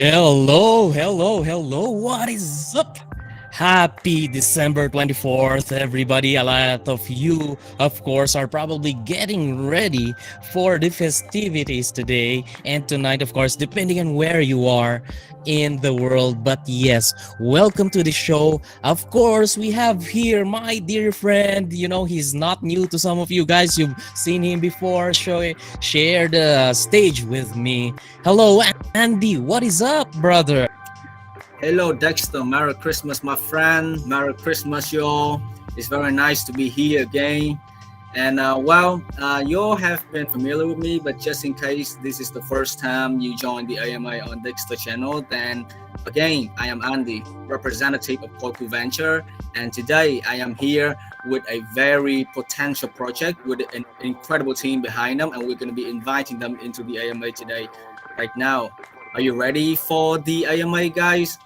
Hello, hello, hello. What is up? Happy December 24th, everybody. A lot of you, of course, are probably getting ready for the festivities today and tonight, of course, depending on where you are in the world. But yes, welcome to the show. Of course, we have here my dear friend. He's not new to some of you guys. You've seen him before. Share the stage with me. Hello, Andy. What is up, brother? Hello, Dexter. Merry Christmas, my friend. Merry Christmas, y'all. It's very nice to be here again. And you all have been familiar with me, but just in case this is the first time you join the AMA on Dexter channel, then again, I am Andy, representative of CoinCu Venture. And today I am here with a very potential project with an incredible team behind them. And we're going to be inviting them into the AMA today, right now. Are you ready for the AMA, guys?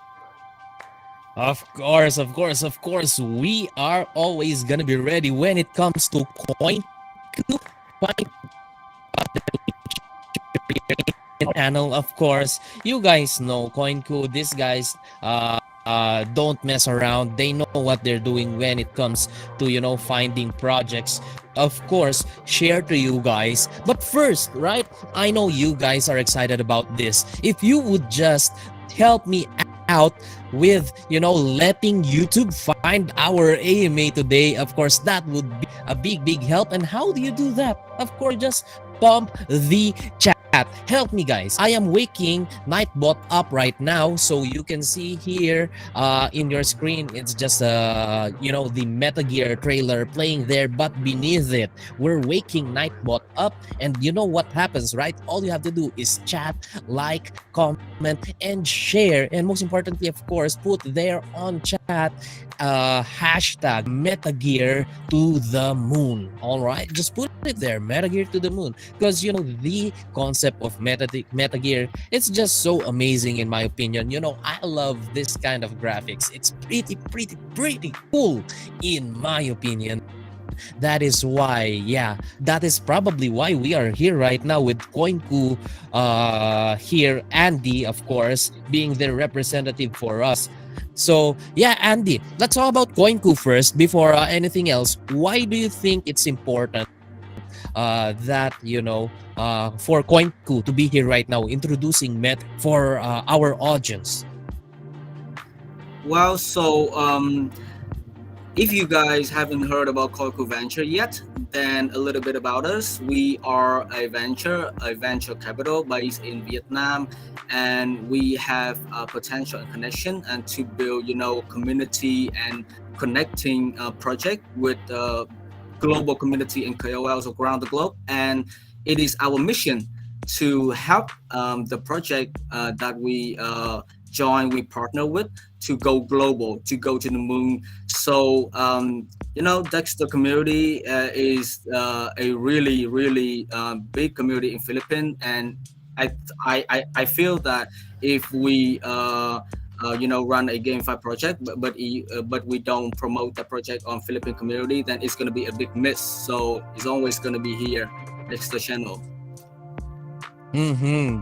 Of course, of course, of course. We are always gonna be ready when it comes to CoinCu. Channel, of course. You guys know CoinCu. These guys don't mess around. They know what they're doing when it comes to finding projects. Of course, share to you guys. But first, right? I know you guys are excited about this. If you would just help me out with letting YouTube find our AMA today, of course that would be a big help. And how do you do that? Of course, just pump the chat. Help me, guys. I am waking Nightbot up right now, so you can see here in your screen, it's just the MetaGear trailer playing there, but beneath it we're waking Nightbot up. And you know what happens, right? All you have to do is chat, like, comment, and share. And most importantly, of course, put there on chat hashtag MetaGear to the moon. All right, just put it there, MetaGear to the moon, because the concept of MetaGear, it's just so amazing in my opinion. I love this kind of graphics. It's pretty cool in my opinion. That is why, that is probably why we are here right now with CoinCu here. Andy, of course, being their representative for us. So Andy, let's talk about CoinCu first before anything else. Why do you think it's important that for CoinCu to be here right now introducing Met for our audience? Well, if you guys haven't heard about CoinCu Venture yet, then a little bit about us. We are a venture capital based in Vietnam, and we have potential and connection and to build, community and connecting project with global community and KOLs around the globe. And it is our mission to help the project that we we partner with to go global, to go to the moon. So Dexter community is a really big community in Philippines, and I feel that if we run a GameFi project, but we don't promote that project on Philippine community, then it's going to be a big miss. So it's always going to be here, Dexter channel.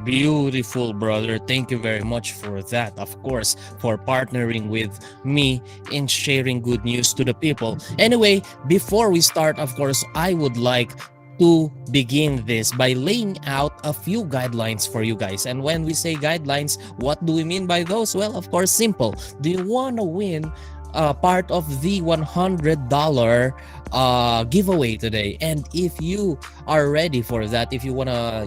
Beautiful, brother. Thank you very much for that. Of course, for partnering with me in sharing good news to the people. Anyway, before we start, of course, I would like to begin this by laying out a few guidelines for you guys. And when we say guidelines, what do we mean by those? Well, of course, simple. Do you want to win part of the $100 giveaway today? And if you are ready for that, if you want to,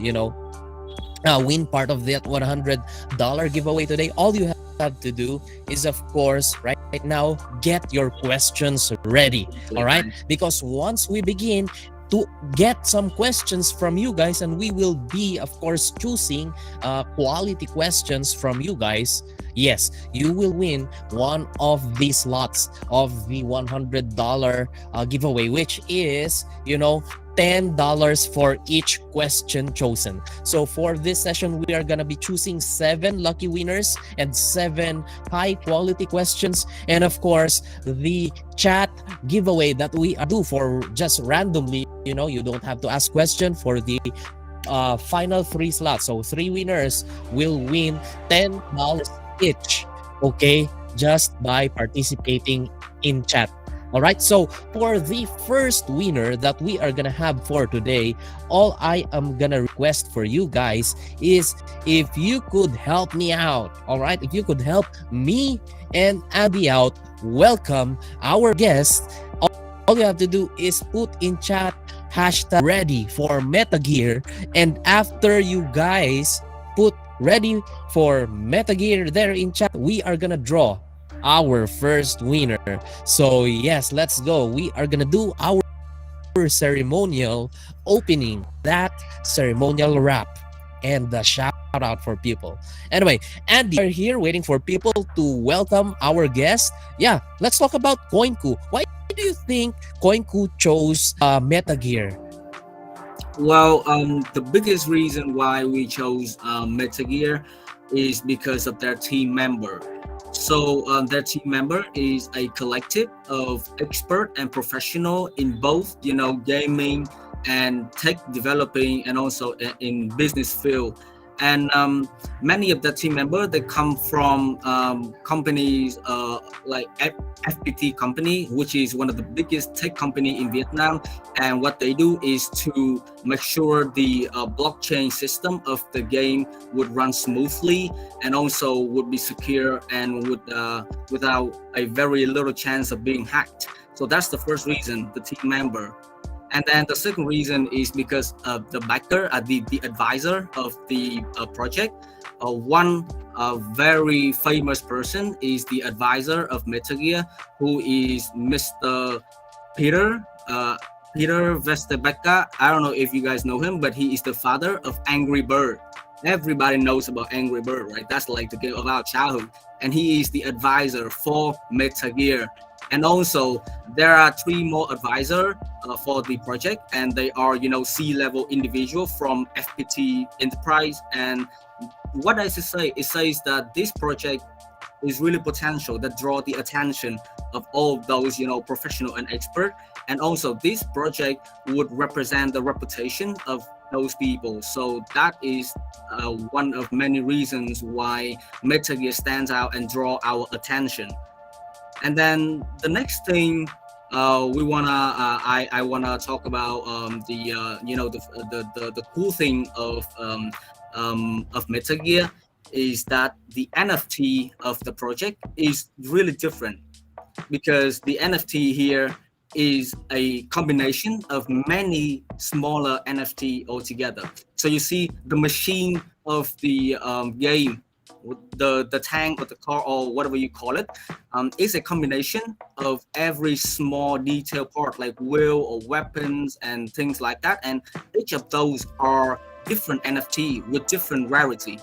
win part of that $100 giveaway today, all you have to do is, of course, right now, get your questions ready. All right, because once we begin to get some questions from you guys, and we will be, of course, choosing quality questions from you guys, yes, you will win one of these slots of the $100 giveaway, which is $10 for each question chosen. So for this session, we are gonna be choosing 7 lucky winners and 7 high quality questions. And of course, the chat giveaway that we do for just randomly, you don't have to ask question for the final three slots. So three winners will win $10 each. Okay, just by participating in chat. All right. So for the first winner that we are gonna have for today, all I am gonna request for you guys is if you could help me out. All right. If you could help me and Abby out, welcome our guest. All you have to do is put in chat hashtag ready for MetaGear. And after you guys put ready for MetaGear there in chat, we are gonna draw our first winner. So yes, let's go. We are gonna do our ceremonial opening, that ceremonial wrap, and the shout out for people. Anyway, Andy, we're here waiting for people to welcome our guest. Yeah, let's talk about CoinCu. Why do you think CoinCu chose MetaGear? Well, the biggest reason why we chose MetaGear is because of their team member. So their team member is a collective of expert and professional in both, gaming and tech developing, and also in business field. And many of the team members, they come from companies like FPT company, which is one of the biggest tech company in Vietnam. And what they do is to make sure the blockchain system of the game would run smoothly and also would be secure and would without a very little chance of being hacked. So that's the first reason, the team member. And then the second reason is because of the backer, the advisor of the project. One very famous person is the advisor of MetaGear, who is Mr. Peter Peter Vesterbecka. I don't know if you guys know him, but he is the father of Angry Bird. Everybody knows about Angry Bird, right? That's like the game of our childhood. And he is the advisor for MetaGear. And also, there are three more advisors for the project, and they are, C-level individual from FPT Enterprise. And what does it say? It says that this project is really potential that draw the attention of all of those, professional and expert. And also, this project would represent the reputation of those people. So that is one of many reasons why MetaGear stands out and draw our attention. And then the next thing I wanna talk about the cool thing of MetaGear is that the NFT of the project is really different, because the NFT here is a combination of many smaller NFT altogether. So you see the machine of the game, the tank or the car or whatever you call it, is a combination of every small detail part like wheel or weapons and things like that. And each of those are different NFT with different rarity.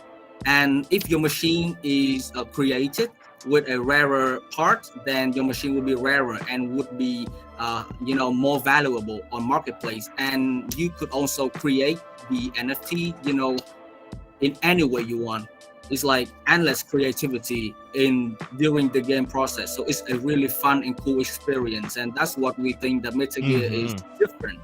And if your machine is created with a rarer part, then your machine will be rarer and would be more valuable on marketplace. And you could also create the NFT in any way you want. It's like endless creativity in during the game process. So it's a really fun and cool experience, and that's what we think that MetaGear is different.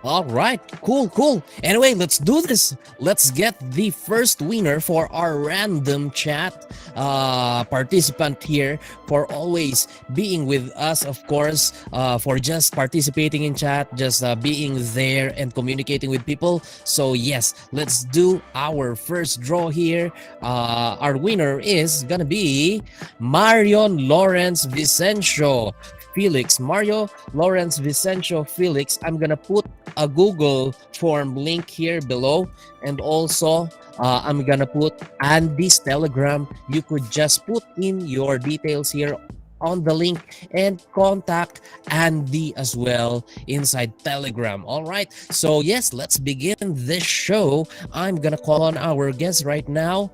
All right, cool. Anyway, let's do this. Let's get the first winner for our random chat participant here, for always being with us, of course, for just participating in chat, just being there and communicating with people. So yes, let's do our first draw here. Our winner is gonna be Marion Lawrence Vicencio Felix. Mario Lawrence Vicencio Felix. I'm gonna put a Google form link here below, and also I'm gonna put Andy's Telegram. You could just put in your details here on the link and contact Andy as well inside Telegram. All right, so yes, let's begin this show. I'm gonna call on our guest right now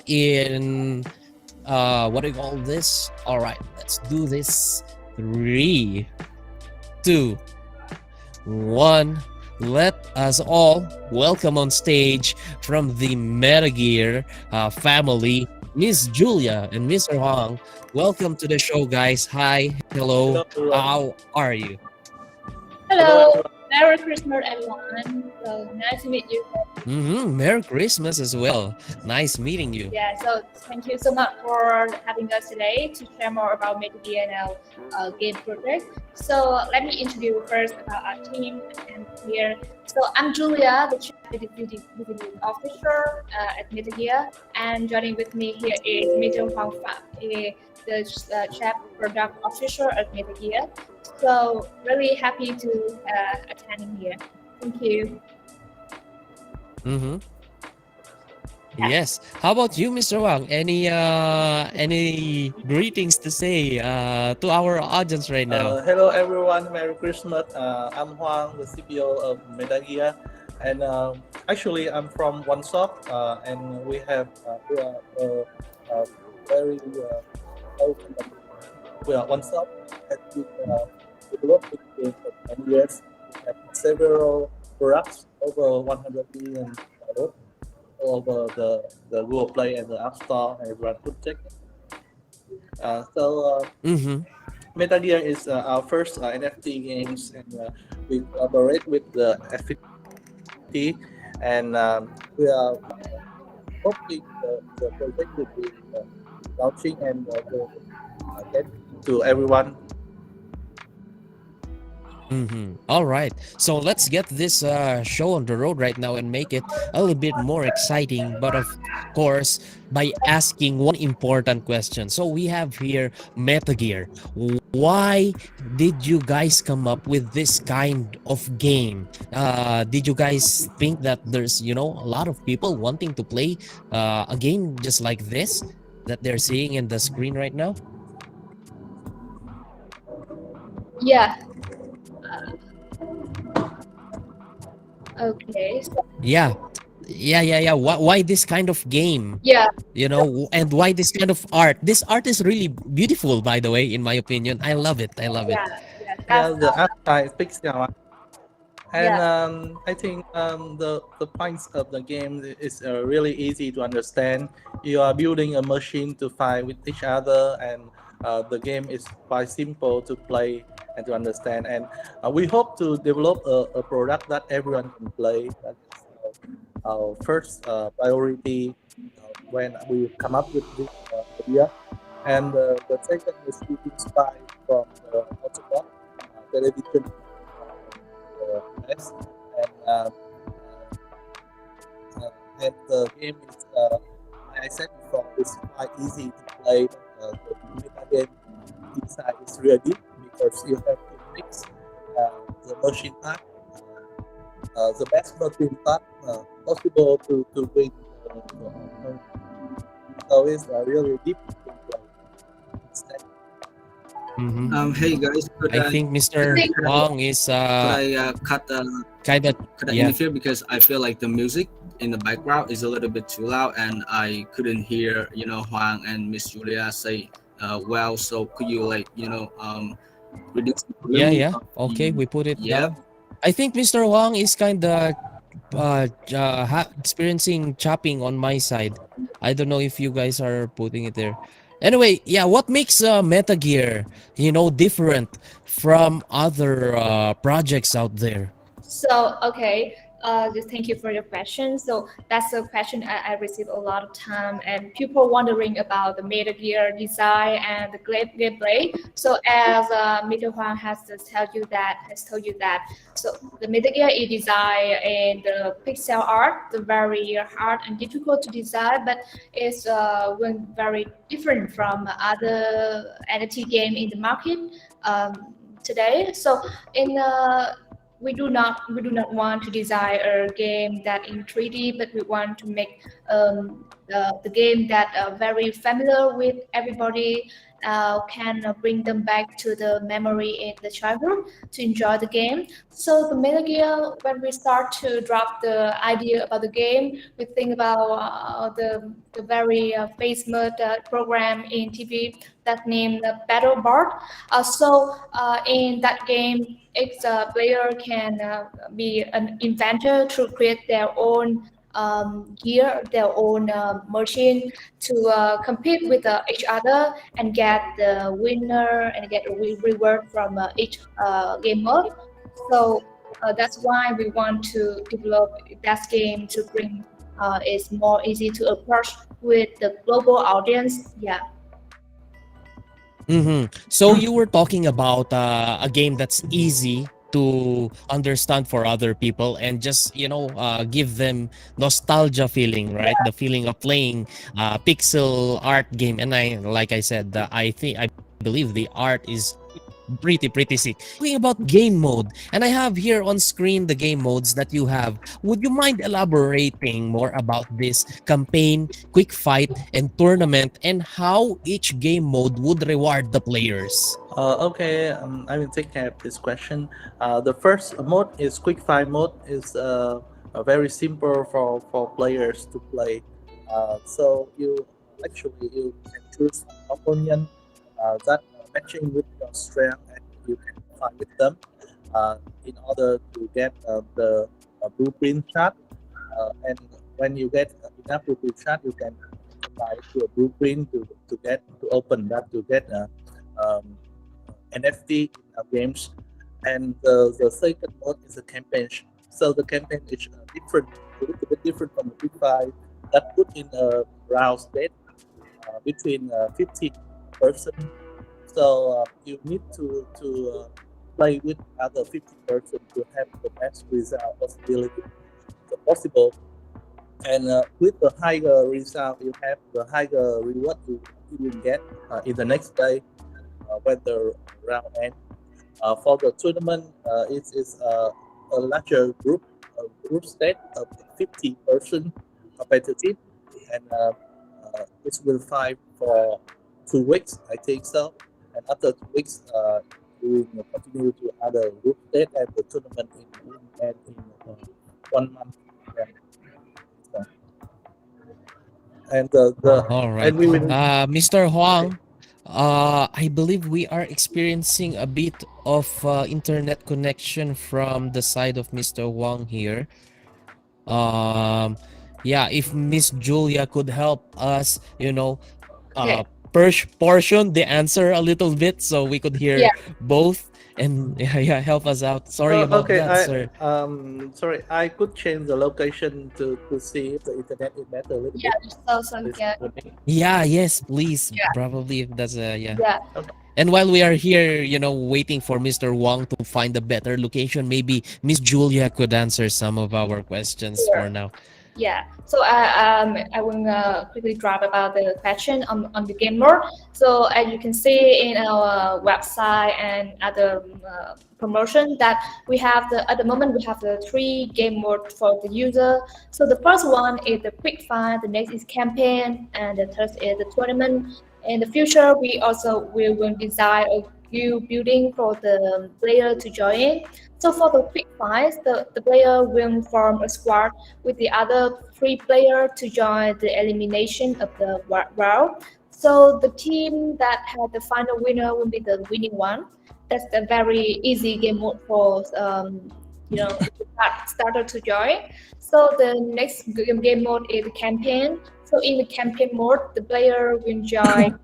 in what do you call this? All right, let's do this. 3, 2, 1. Let us all welcome on stage from the MetaGear family, Miss Julia and Mr. Hoang. Welcome to the show, guys. Hi, hello. Hello. How are you? Hello. Merry Christmas, everyone. So nice to meet you. Merry Christmas as well. Nice meeting you. Yeah, so thank you so much for having us today to share more about MetaGear and our game project. So let me introduce first about our team and here. So I'm Julia, the Chief Executive Officer at MetaGear, and joining with me here is Mr. Hoang Pham, the Chief Product Officer at MetaGear. So really happy to attending here. Thank you. Mm-hmm. Yeah. Yes. How about you, Mr. Wang? Any greetings to say to our audience right now? Hello everyone, Merry Christmas. I'm Hoang, the CPO of MetaGear, and actually I'm from OneSoft, and we are uh, very open. We are OneSoft has been developing game for many years. We have several products over 100 million dollars over the Google Play and the App Store, and everyone could check. So Mm-hmm. MetaGear is our first NFT games, and we collaborate with the FPT, and we are hoping the project will be launching and will get to everyone. All right. So let's get this show on the road right now and make it a little bit more exciting. But of course, by asking one important question. So we have here MetaGear. Why did you guys come up with this kind of game? Did you guys think that there's, a lot of people wanting to play a game just like this that they're seeing in the screen right now? Yeah. Okay. So, Yeah. Yeah. Why this kind of game? yeah. And why this kind of art? This art is really beautiful, by the way, in my opinion. I love it. I love it. Yeah. Yeah. Yeah, That's the art style is pixel art. And yeah. I think the points of the game is really easy to understand. You are building a machine to fight with each other, and the game is quite simple to play and to understand. And we hope to develop a product that everyone can play. That is our first priority when we come up with this idea. And the second is we inspired from the Autobot television US, and and the game is, like I said before, it's quite easy to play. The meta game inside is really because you have to mix the machine part, the best machine part possible to win the opponent. So it's really deep to play. Hey guys, I think I Mr. think Hong is could I cut kind of, could I yeah. interfere because I feel like the music in the background is a little bit too loud and I couldn't hear Huang and Miss Julia say well. So could you reduce the Yeah, volume yeah. of Okay, we put it yeah. down. I think Mr. Huang is kind of experiencing chopping on my side. I don't know if you guys are putting it there. Anyway, yeah, what makes MetaGear, different from other projects out there? so. Okay. Just thank you for your question. So that's a question I receive a lot of time, and people wondering about the Meta Gear design and the gameplay. So as Mr. Huang has told you that. So the Meta Gear is design and the pixel art, the very hard and difficult to design, but it's very different from other NFT game in the market today. So in we do not want to design a game that in 3D, but we want to make the game that very familiar with everybody. Can bring them back to the memory in the childhood to enjoy the game. So the Metal Gear, when we start to drop the idea about the game, we think about the very famous program in TV that named Battle Bard. In that game, each player can be an inventor to create their own gear, their own machine to compete with each other and get the winner and get a reward from each game mode. So That's why we want to develop that game to bring it's more easy to approach with the global audience. Yeah. So you were talking about a game that's easy to understand for other people and just give them nostalgia feeling, right? The feeling of playing pixel art game. And I, like I said, I believe the art is pretty sick. Talking about game mode, and I have here on screen the game modes that you have. Would you mind elaborating more about this campaign, quick fight, and tournament, and how each game mode would reward the players? Okay, I will take care of this question. The first mode is quick fire mode. Is very simple for players to play. So you can choose an opponent that matching with your strength, and you can fight with them in order to get the blueprint shot. And when you get enough blueprint shot, you can buy to a blueprint to open that to get um, NFT in our games. And the second mode is a campaign. So the campaign is different, a little bit different from the Free Fire that put in a round state between 50 person. So you need to play with other 50 person to have the best result possible. And with the higher result, you have the higher reward you will get in the next day when the round ends. For the tournament, it is a larger group stage of 50-person competitive, and it will fight for 2 weeks, I think so. And after 2 weeks, we will continue to other group stage, and the tournament will end in 1 month. Yeah. So, and All right. and we will. Mr. Okay. Huang, I believe we are experiencing a bit of internet connection from the side of Mr. Huang here. Um, yeah, if Miss Julia could help us, uh, Okay. portion the answer a little bit so we could hear Yeah. both and yeah, help us out. Sorry about Okay, that, sir. sorry, I could change the location to see if the internet is better a little Yeah. bit. So Please yeah. let me. Yeah, yes, please. Yeah. Probably if that's yeah. Yeah. Okay. And while we are here, waiting for Mr. Wang to find a better location, maybe Miss Julia could answer some of our questions for Sure. now. Yeah, so I will quickly drop about the question on the game mode. So as you can see in our website and other promotion that we have at the moment we have the three game mode for the user. So the first one is the quick fire, the next is campaign, and the third is the tournament. In the future, we will design a guild building for the player to join. So for the quick fights, the player will form a squad with the other three players to join the elimination of the round. So the team that had the final winner will be the winning one. That's a very easy game mode for starter to join. So the next game mode is the campaign. So in the campaign mode, the player will join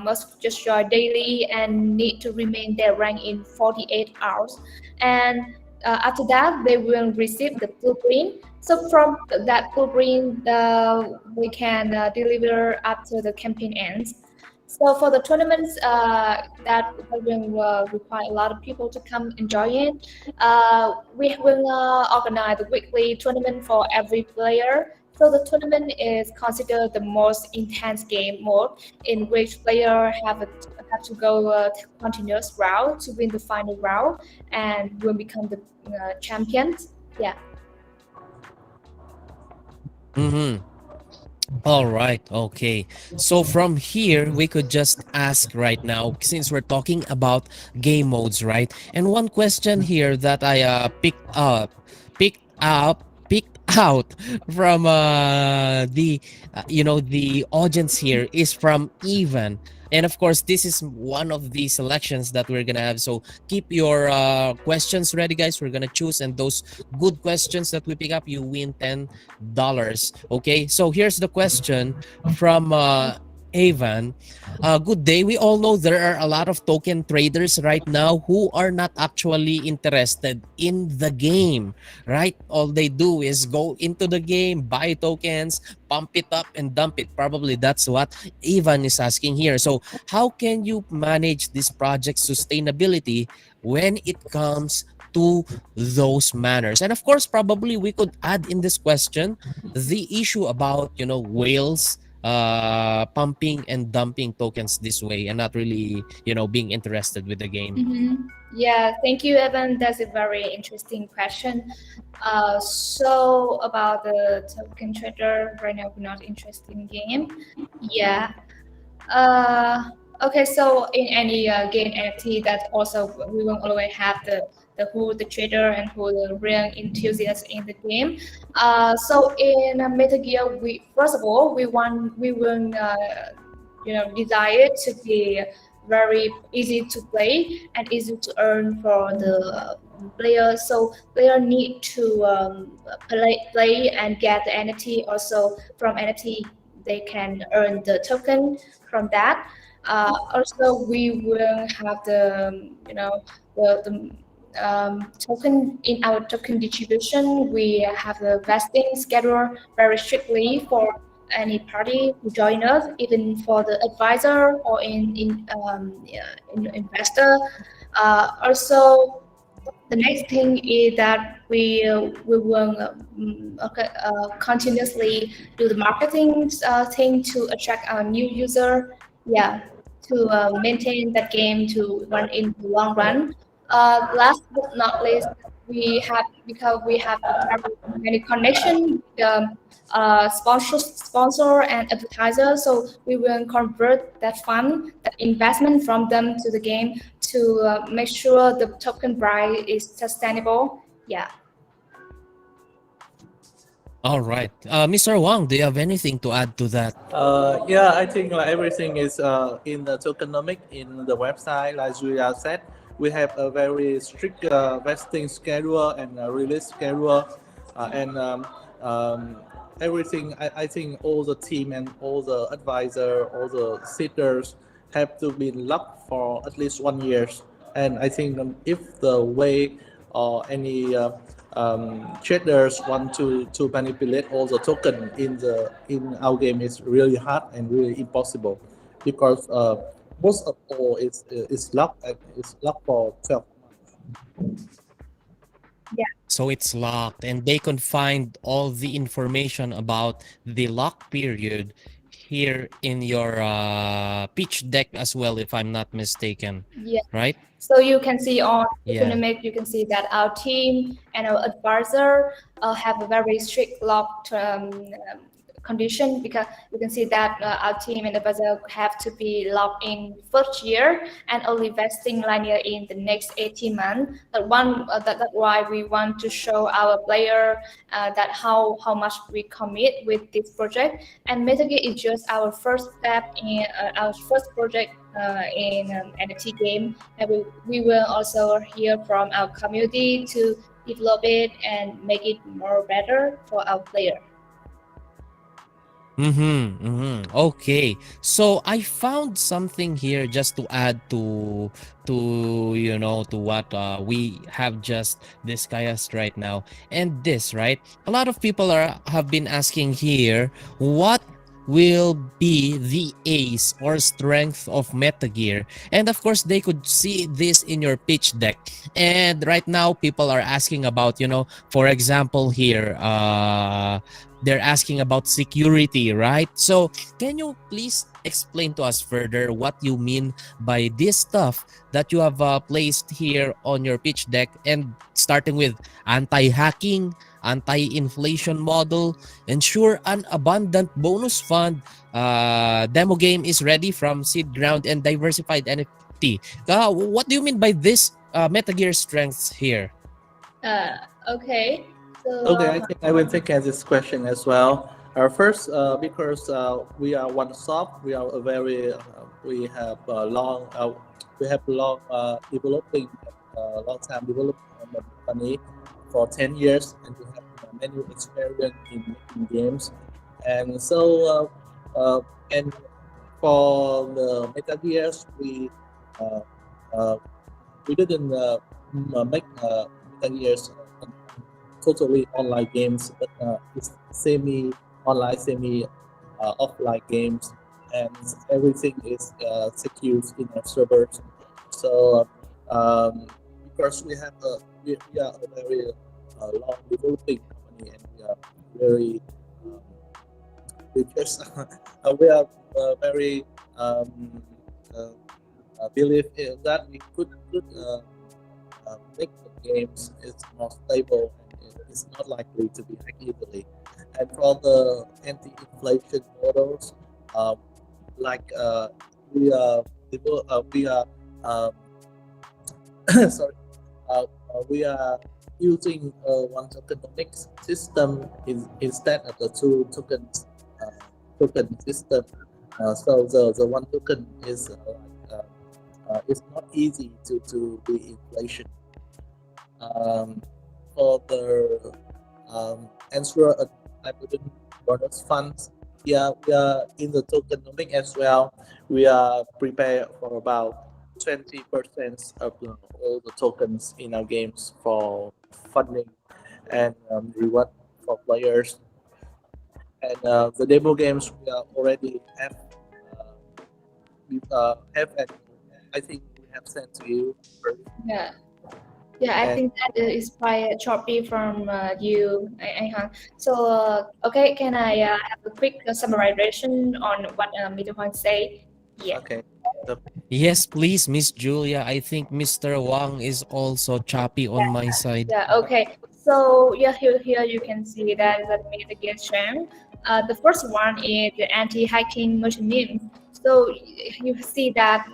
must just join daily and need to remain their rank in 48 hours. And after that, they will receive the blueprint. So from that blueprint, we can deliver after the campaign ends. So for the tournaments, that will require a lot of people to come and join in. We will organize the weekly tournament for every player. So the tournament is considered the most intense game mode in which player have to go continuous round to win the final round and will become the champions. Yeah. Mm-hmm. All right. Okay. So from here, we could just ask right now, since we're talking about game modes, right? And one question here that I picked out from the audience here is from Evan. And of course, this is one of the selections that we're gonna have. So keep your questions ready, guys. We're gonna choose, and those good questions that we pick up, you win $10. Okay, so here's the question from Avan, good day. We all know there are a lot of token traders right now who are not actually interested in the game, right? All they do is go into the game, buy tokens, pump it up, and dump it. Probably that's what Ivan is asking here. So, how can you manage this project sustainability when it comes to those manners? And of course, probably we could add in this question the issue about, whales pumping and dumping tokens this way and not really, being interested with the game. Yeah, thank you, Evan. That's a very interesting question. So about the token trader, right now we're not interested in game. Yeah. Uh, okay, so in any game NFT, that also we will always have the trader and who the real enthusiast in the game. So in MetaGear, we first of all we will design it to be very easy to play and easy to earn for the player. So player need to play and get the NFT. Also from NFT, they can earn the token from that. Also, we will have the token in our token distribution. We have the vesting schedule very strictly for any party who join us, even for the advisor or in investor. Also, the next thing is that we will continuously do the marketing thing to attract our new user. Yeah, to maintain that game to run in the long run. Last but not least, because we have very many connection with sponsor and advertiser, so we will convert that fund, that investment from them to the game to make sure the token price is sustainable. Yeah. All right. Mr. Wang, do you have anything to add to that? Yeah, I think like everything is in the tokenomic in the website. Like Julia said, we have a very strict vesting schedule and release schedule, and everything. I think all the team and all the advisor, all the sitters have to be locked for at least 1 year. And I think if the way or any traders want to manipulate all the token in our game is really hard and really impossible because most of all is locked and it's locked for 12 months. So it's locked and they can find all the information about the lock period here in your pitch deck as well, if I'm not mistaken. Yeah. Right? So you can see on Yeah. Economic, you can see that our team and our advisor have a very strict lock condition, because you can see that our team and advisor have to be locked in first year and only vesting linear in the next 18 months. That's why we want to show our player that how much we commit with this project. And MetaGear is just our first step in our first project in NFT game, and we will also hear from our community to develop it and make it more better for our player. Okay. So I found something here just to add to what we have just discussed right now. And this, right? A lot of people have been asking here, what will be the ace or strength of MetaGear? And of course, they could see this in your pitch deck. And right now, people are asking about, for example, here, they're asking about security, right? So can you please explain to us further what you mean by this stuff that you have placed here on your pitch deck, and starting with anti-hacking, anti-inflation model, ensure an abundant bonus fund, demo game is ready from seed round, and diversified NFT. What do you mean by this MetaGear strengths here? Okay. Okay, I think I will take this question as well. First, because we are one stop, we are a very we have long developing long time developing the company for 10 years, and we have many experience in making games, and so and for the MetaGears, uh, uh, we didn't make MetaGears totally online games, but it's semi-online, semi-offline games, and everything is secured in our servers. So because we are a very long developing company, and we are very um, we just we are very uh, believe in that we could make the games is more stable and it's not likely to be hacked easily. And for the anti-inflation models, um, like we are um, sorry, we are using a one tokenomics system instead of the two tokens token system. So the one token is it's not easy to do inflation. Um, for the answer dividend bonus funds, yeah, we are in the tokenomic as well. We are prepared for about 20% of all the tokens in our games for funding and reward for players. And the demo games we are already and I think we have sent to you. Yeah. Yeah, I And think that is quite choppy from you, Anh. So, okay, can I have a quick summarization on what Mr. Huang say? Yeah. okay, the Yes, please, Miss Julia. I think Mr. Wang is also choppy on my side. Yeah, okay. So yeah, here you can see that is a mitigate strength. The first one is the anti-hacking mechanism. So you see that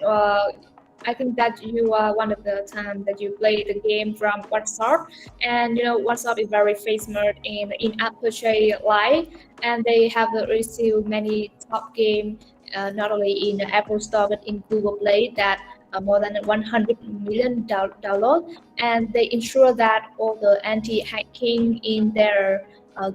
I think that you are one of the time that you play the game from WhatsApp, and you know WhatsApp is very famous in-app purchase line, and they have received many top game not only in the Apple Store but in Google Play that more than 100 million download, and they ensure that all the anti-hacking in their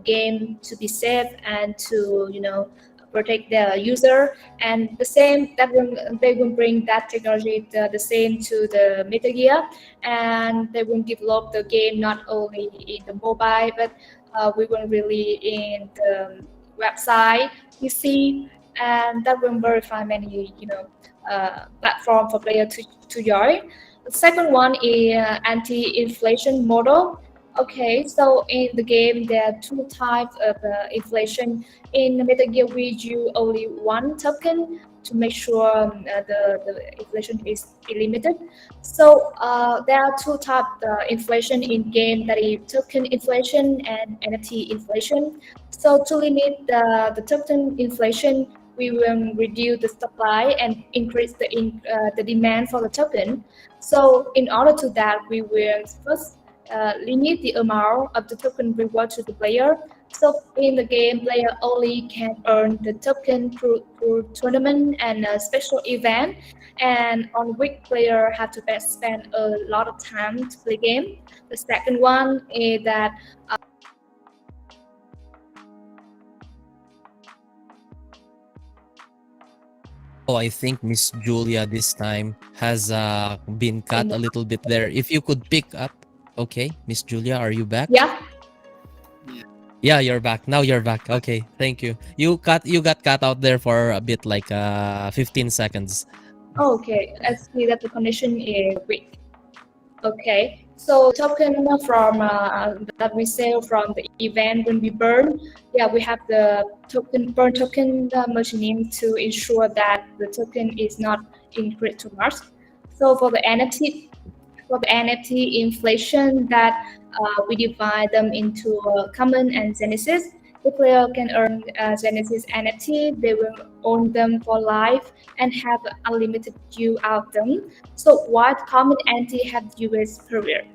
game to be safe and to protect their user. And the same that will they will bring that technology the same to the MetaGear, and they will develop the game not only in the mobile but we will really in the website PC, and that will verify many platform for player to join. The second one is anti-inflation model. Okay, so in the game there are two types of inflation. In MetaGear we use only one token to make sure the inflation is limited. So there are two types inflation in game, that is token inflation and NFT inflation. So to limit the token inflation, we will reduce the supply and increase the demand for the token. So in order to that, we will first limit the amount of the token reward to the player. So in the game, player only can earn the token through tournament and a special event, and on which player have to spend a lot of time to play game. The second one is that Oh, I think Miss Julia this time has been cut in a little bit there. If you could pick up. Okay, Miss Julia, are you back? yeah. Yeah, you're back. Now you're back. Okay, thank you. You got cut out there for a bit, like 15 seconds. Okay, let's see that the condition is weak. Okay, so token from that we sell from the event when we burn, yeah, we have the burn token machine to ensure that the token is not increased too much. So for the NFT inflation, that we divide them into common and genesis. The player can earn genesis NFT. They will own them for life and have unlimited use of them. So while common anti have US period.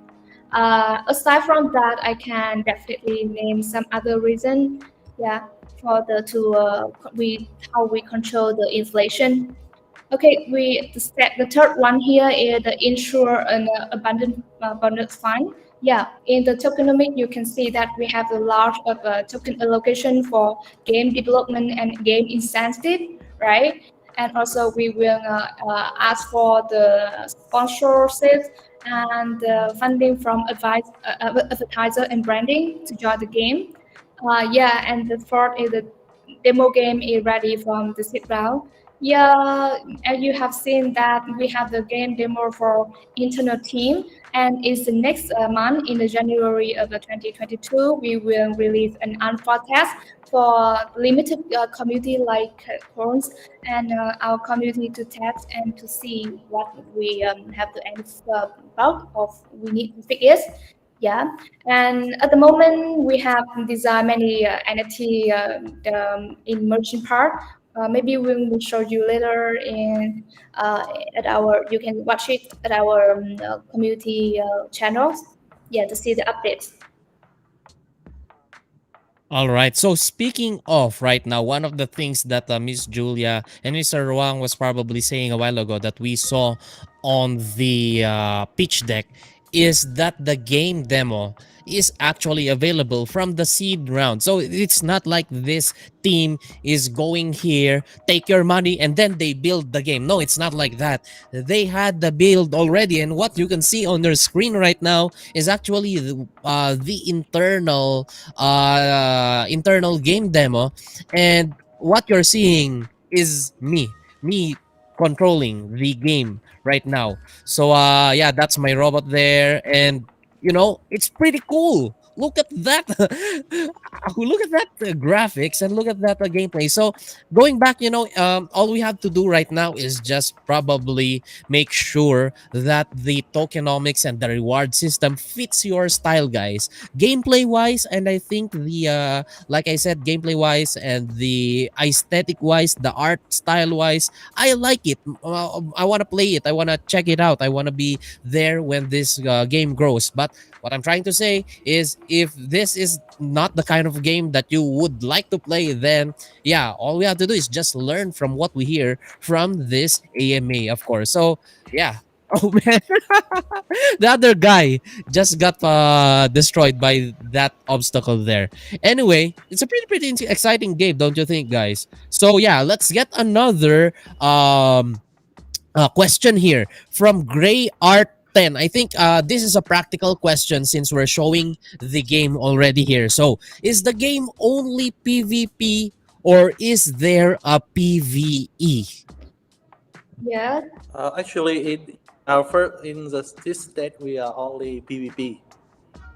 Aside from that, I can definitely name some other reason. Yeah, for how we control the inflation. Okay, the third one here is the insure an abundant bonus fund. Yeah, in the tokenomic, you can see that we have a large of token allocation for game development and game incentive, right? and also we will ask for the sponsorship and funding from advertiser and branding to join the game. Yeah, and the fourth is the demo game is ready from the sit round. Yeah, as you have seen that we have the game demo for internal team, and it's the next month in the January of the 2022 we will release an alpha test for limited community like Corns and our community to test and to see what we have to answer about of we need to fix it. Yeah, and at the moment we have designed many NFT in merchant part. Maybe we will show you later in at our. You can watch it at our community channels. Yeah, to see the updates. All right. So speaking of right now, one of the things that Miss Julia and Mr. Ruang was probably saying a while ago that we saw on the pitch deck is that the game demo is actually available from the seed round. So it's not like this team is going here, take your money, and then they build the game. No, it's not like that. They had the build already, and what you can see on their screen right now is actually the internal game demo, and what you're seeing is me controlling the game right now. So yeah, that's my robot there, and it's pretty cool. Look at that. Look at that graphics, and look at that gameplay. So going back, all we have to do right now is just probably make sure that the tokenomics and the reward system fits your style, guys. Gameplay wise, and I think the like I said, gameplay wise and the aesthetic wise, the art style wise, I like it. I want to play it. I want to check it out. I want to be there when this game grows. But what I'm trying to say is, if this is not the kind of game that you would like to play, then yeah, all we have to do is just learn from what we hear from this AMA, of course. So yeah. Oh man, the other guy just got destroyed by that obstacle there. Anyway, it's a pretty exciting game, don't you think, guys? So yeah, let's get another question here from Gray Art 10. I think this is a practical question since we're showing the game already here. So, is the game only PvP or is there a PvE? Yeah. Actually, our first in this state we are only PvP,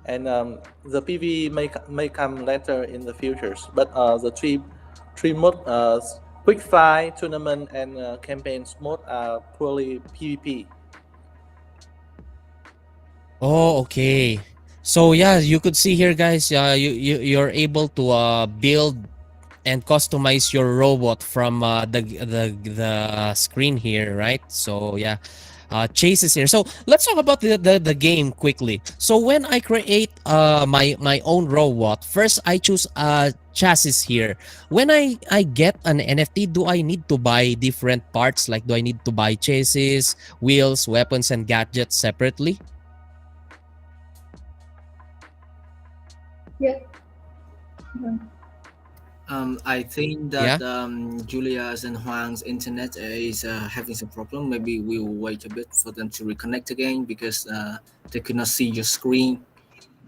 and the PvE may come later in the futures. But the three mode, quick fight, tournament, and campaigns mode are purely PvP. Oh, okay. So yeah, you could see here, guys. You're able to build and customize your robot from the screen here, right? So yeah, chases here. So let's talk about the game quickly. So when I create my own robot, first I choose chassis here. When I get an NFT, do I need to buy different parts? Like, do I need to buy chassis, wheels, weapons, and gadgets separately? Yeah. Mhm. I think Yeah. that Julia's and Huang's internet is having some problem. Maybe we will wait a bit for them to reconnect again because they could not see your screen.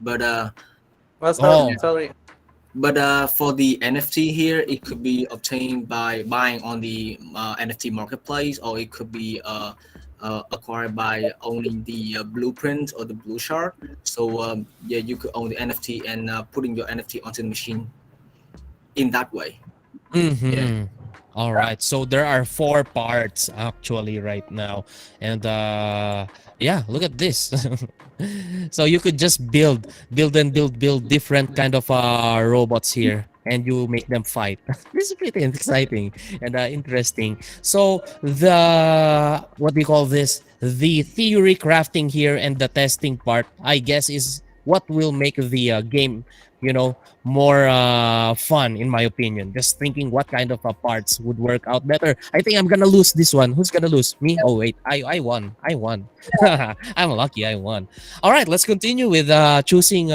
But Oh. Sorry. for the NFT here, it could be obtained by buying on the NFT marketplace, or it could be acquired by owning the blueprint or the blue shard. So yeah, you could own the NFT and putting your NFT onto the machine in that way. Mm-hmm. Yeah. All right. So there are 4 parts actually right now. And yeah, look at this. So you could just build different kind of robots here, and you make them fight. This is pretty exciting and interesting. So the what do you call this? The theory crafting here and the testing part, I guess, is what will make the game, more fun, in my opinion. Just thinking what kind of parts would work out better. I think I'm gonna lose this one. Who's gonna lose? Me? Oh wait, I won. I'm lucky. I won. All right, let's continue with choosing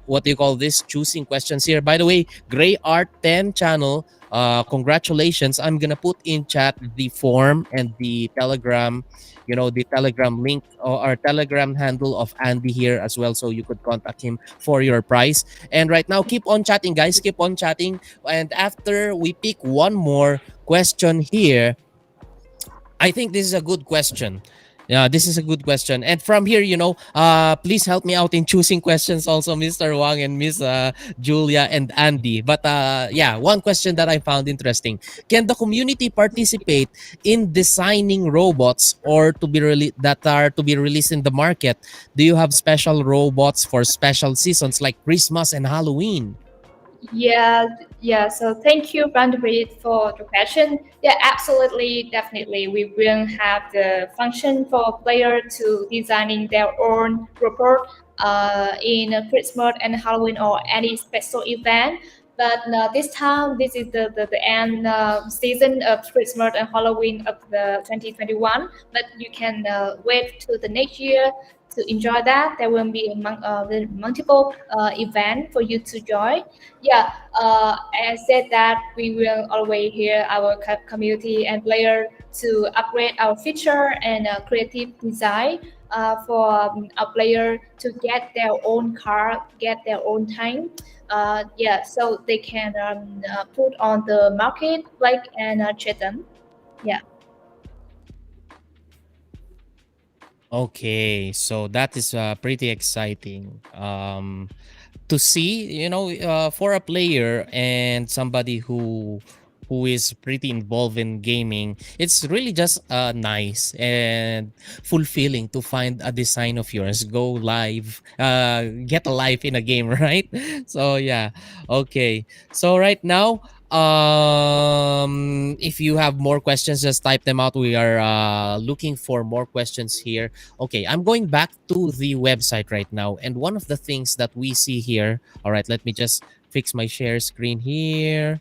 what do you call this, choosing questions here. By the way, Gray Art 10 channel, congratulations. I'm gonna put in chat the form and the Telegram, the Telegram link or our Telegram handle of Andy here as well, so you could contact him for your prize. And right now, keep on chatting, guys. Keep on chatting. And after we pick one more question here, I think this is a good question. Yeah, this is a good question. And from here, please help me out in choosing questions also, Mr. Wang and Miss Julia and Andy. But yeah, one question that I found interesting. Can the community participate in designing robots or that are to be released in the market? Do you have special robots for special seasons like Christmas and Halloween? Yeah, yeah. So thank you, Brandon, for the question. Yeah, absolutely, definitely. We will have the function for player to designing their own report in a Christmas and Halloween or any special event. But this time, this is the end season of Christmas and Halloween of the 2021. But you can wait to the next year to enjoy that. There will be multiple event for you to join. Yeah, I said that we will always hear our community and player to upgrade our feature and creative design for our player to get their own car, get their own tank. Yeah, so they can put on the market like and trade them. Yeah. Okay, so that is pretty exciting. To see, for a player and somebody who is pretty involved in gaming, it's really just nice and fulfilling to find a design of yours go live, get a life in a game, right? So yeah, okay. So right now, if you have more questions, just type them out. We are looking for more questions here. Okay, I'm going back to the website right now. And one of the things that we see here, all right, let me just fix my share screen here.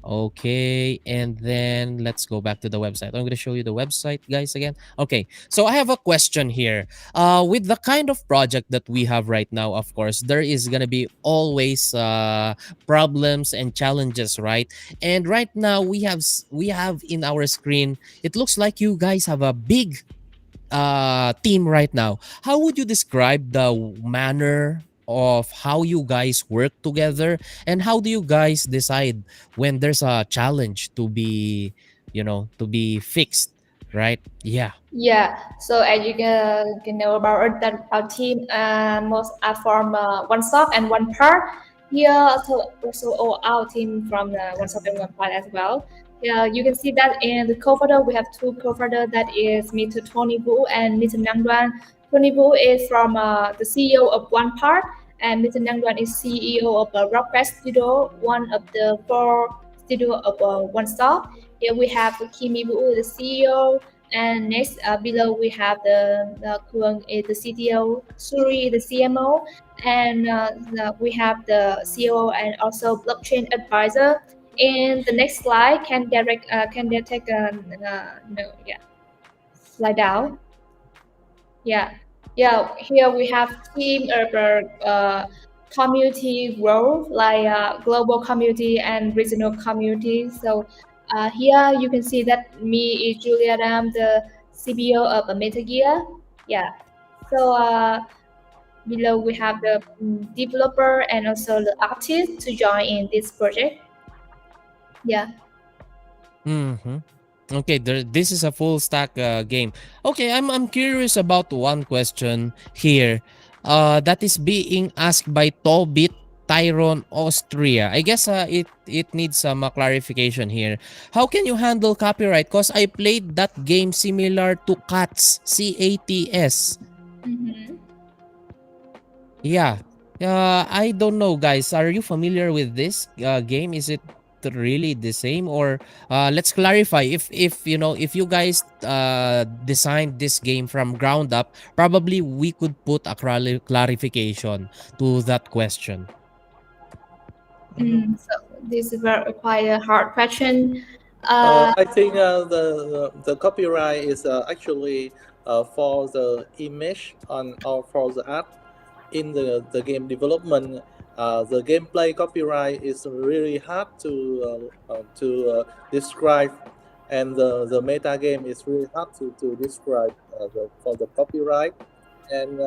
Okay, and then let's go back to the website. I'm going to show you the website, guys, again. Okay, so I have a question here. With the kind of project that we have right now, of course, there is going to be always problems and challenges, right? And right now we have in our screen, it looks like you guys have a big team right now. How would you describe the manner of how you guys work together, and how do you guys decide when there's a challenge to be, to be fixed, right? Yeah. Yeah, so as you can know about that our team most are from one shop and one part. Here, so also all our team from one shop and one part as well. Yeah, you can see that in the co-founder we have two co-founder, that is Mr. Tony Wu and Mr. Nangduan. Tony Wu is from the CEO of one part, and Mr. Nangduan is CEO of Rockfest Studio, one of the four studio of one stop. Here we have Kimi Wu, the CEO, and next, below we have the Kuang is the CTO, Suri the CMO, and we have the CEO and also blockchain advisor. In the next slide, can they take no, yeah, slide down. Yeah, yeah. Here we have team of community growth, like global community and regional community. So here you can see that me is Julia Ram, the CBO of MetaGear. Yeah. So below we have the developer and also the artist to join in this project. Yeah. Mm-hmm. Okay, this is a full stack game. Okay, I'm curious about one question here. That is being asked by Tobit Tyrone Austria. I guess it needs some clarification here. How can you handle copyright? Cause I played that game similar to Cats, CATS. Mm-hmm. Yeah. I don't know, guys. Are you familiar with this game? Is it really the same, or let's clarify, if you guys designed this game from ground up, probably we could put a clarification to that question. So this is quite a hard question. I think the copyright is actually for the image on or for the art. in the game development, the gameplay copyright is really hard to describe, and the meta game is really hard to describe for the copyright. And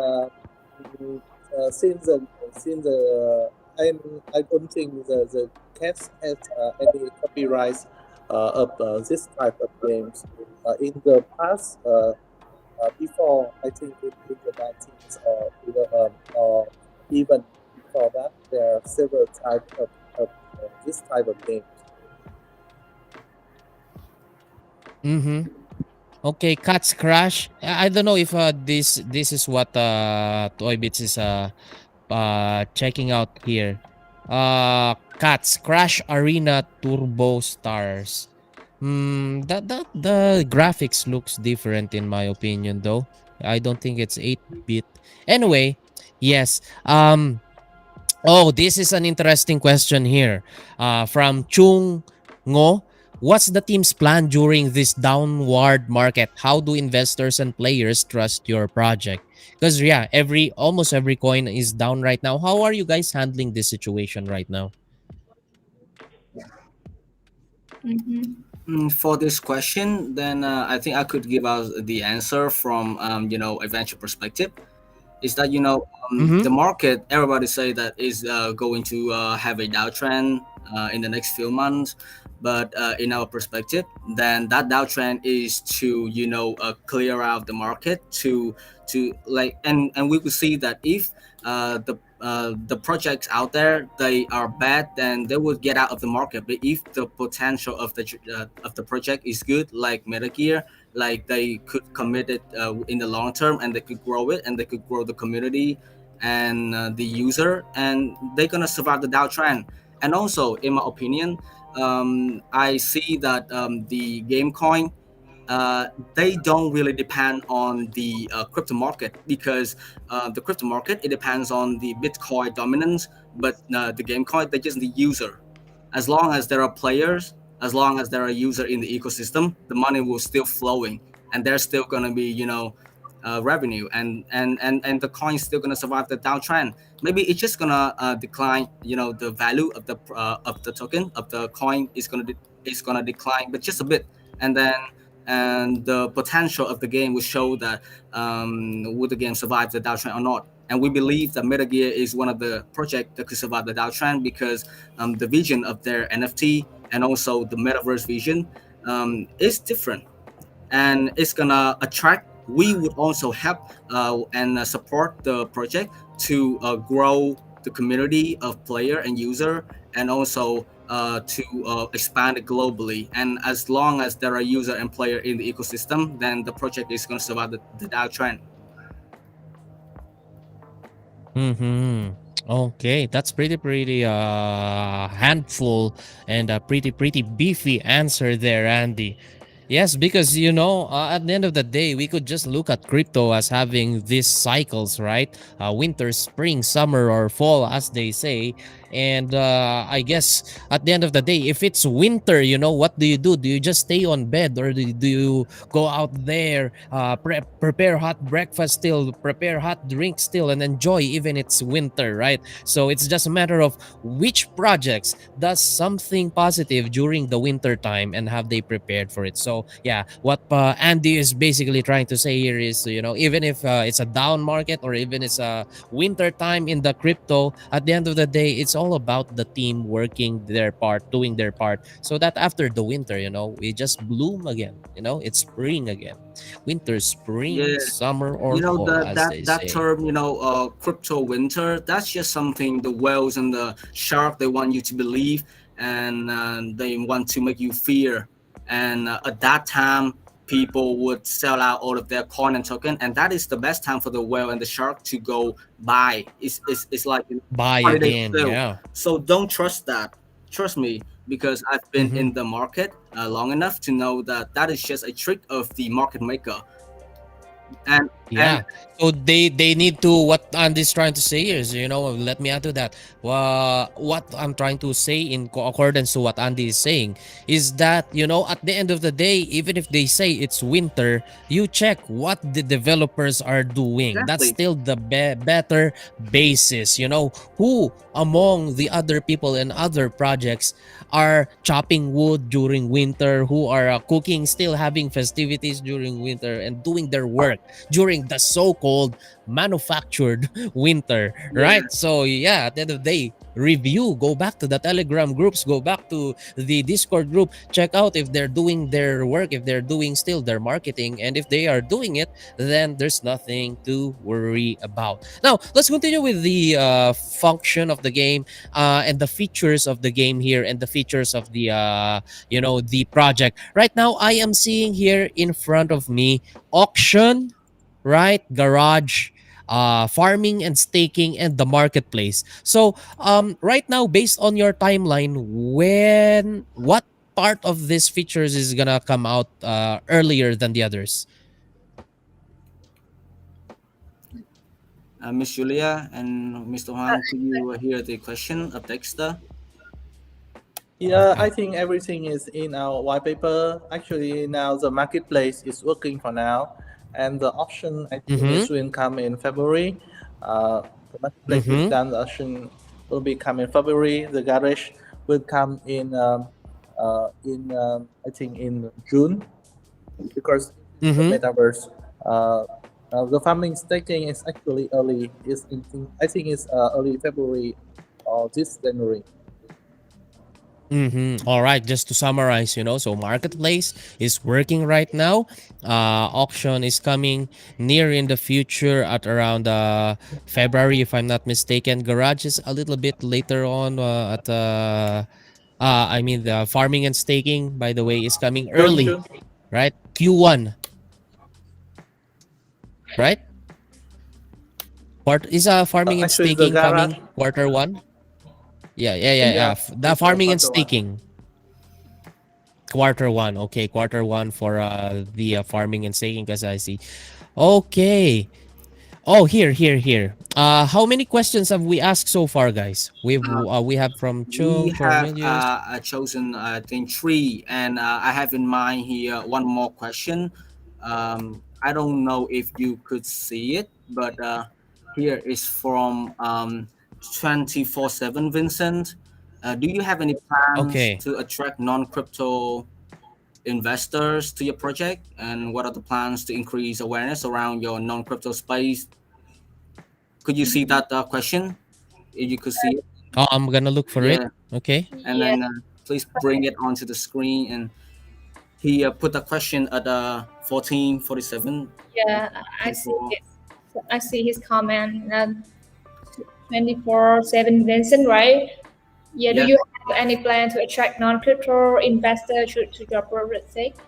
mm, since the I don't think the cats has any copyrights of this type of games. In the past, before I think in the 19th or even before that, there are several types of this type of games. Mm-hmm. Okay, Cats Crash. I don't know if this is what Toy Bits is checking out here. Cats Crash Arena Turbo Stars. That the graphics looks different in my opinion though. I don't think it's 8-bit. Anyway, yes. Oh, this is an interesting question here. From Chung Ngo. What's the team's plan during this downward market? How do investors and players trust your project? Because yeah, every almost every coin is down right now. How are you guys handling this situation right now? Mm-hmm. For this question, then I think I could give out the answer from a venture perspective. Is that Mm-hmm. the market? Everybody say that is going to have a downtrend in the next few months, but in our perspective, then that downtrend is to clear out the market to like, and we could see that if the projects out there they are bad, then they would get out of the market. But if the potential of the project is good, like MetaGear, like they could commit it in the long term, and they could grow it, and they could grow the community and the user, and they're gonna survive the downtrend. And also, in my opinion, I see that the game coin, they don't really depend on the crypto market, because the crypto market, it depends on the Bitcoin dominance, but the game coin, they just the user. As long as there are players, as long as there are user in the ecosystem, the money will still flowing, and there's still gonna be revenue, and the coin's still gonna survive the downtrend. Maybe it's just gonna decline. The value of the token of the coin is gonna decline, but just a bit, and then and the potential of the game will show that would the game survive the downtrend or not. And we believe that MetaGear is one of the projects that could survive the downtrend, because the vision of their NFT and also the metaverse vision is different, and it's gonna attract. We would also help and support the project to grow the community of player and user, and also to expand it globally. And as long as there are user and player in the ecosystem, then the project is going to survive the downtrend. Mm-hmm. Okay, that's pretty handful and a pretty beefy answer there, Andy. Yes, because at the end of the day, we could just look at crypto as having these cycles, right? Winter, spring, summer, or fall, as they say. And I guess at the end of the day, if it's winter, what do you do? Do you just stay on bed, or do you go out there, prepare hot breakfast still, prepare hot drinks still, and enjoy even it's winter, right? So it's just a matter of which projects does something positive during the winter time and have they prepared for it. So yeah, what Andy is basically trying to say here is, even if it's a down market, or even it's a winter time in the crypto, at the end of the day, it's all about the team working their part, doing their part, so that after the winter, we just bloom again. It's spring again. Winter, spring, Yeah, summer, or fall, that as that they that say. term, crypto winter, that's just something the whales and the shark, they want you to believe, and they want to make you fear. And at that time, people would sell out all of their coin and token, and that is the best time for the whale and the shark to go buy. It's like Buy holiday again, sale. yeah. So don't trust that. Trust me, because I've been Mm-hmm. in the market long enough to know that that is just a trick of the market maker. and and Yeah. So they need to, what Andy's trying to say is, let me add to that. What I'm trying to say in accordance to what Andy is saying is that, at the end of the day, even if they say it's winter, you check what the developers are doing. That's exactly, still the better basis. Who among the other people and other projects are chopping wood during winter, who are cooking, still having festivities during winter and doing their work during the so-called manufactured winter, yeah, right? So yeah, at the end of the day, review, go back to the Telegram groups, go back to the Discord group, check out if they're doing their work, if they're doing still their marketing, and if they are doing it, then there's nothing to worry about. Now let's continue with the function of the game, and the features of the game here, and the features of the project. Right now I am seeing here in front of me auction, right? Garage, farming and staking, and the marketplace. So, right now, based on your timeline, what part of these features is gonna come out earlier than the others? Miss Julia and Mr. Huang, could you hear the question of Dexter? Yeah, I think everything is in our white paper. Actually, now the marketplace is working for now, and the auction I think Mm-hmm. is will come in February. The marketplace is Mm-hmm. done. The auction will be come in February. The garage will come in I think in June, because the Mm-hmm. metaverse. The farming staking is actually early. Is in I think it's early February or this January. Mm-hmm. All right. Just to summarize, so marketplace is working right now. Auction is coming near in the future at around February, if I'm not mistaken. Garage is a little bit later on at I mean the farming and staking, by the way, is coming June, early, June. right? Q1, right? Part is farming and Actually, the staking garage. coming quarter 1. Yeah, yeah, yeah, yeah. Yeah, The it's farming and quarter one. staking quarter 1. Okay, quarter 1 for the farming and staking, because I see. Okay. Oh, here. How many questions have we asked so far, guys? We have from We Chung, have Chormilius. chosen, I think, three, and I have in mind here one more question. I don't know if you could see it, but here is from 24/7 Vincent. Do you have any plans Okay. to attract non-crypto investors to your project? And what are the plans to increase awareness around your non-crypto space? Could you see that question? If you could see it, Oh, I'm gonna look for it. yeah. Okay. And Yeah, then please bring it onto the screen. And he put a question at 14:47. yeah, I see 24. his, I see his comment. 24/7 Vincent, right? Yeah, do Yeah, you have any plan to attract non-crypto investors to your project?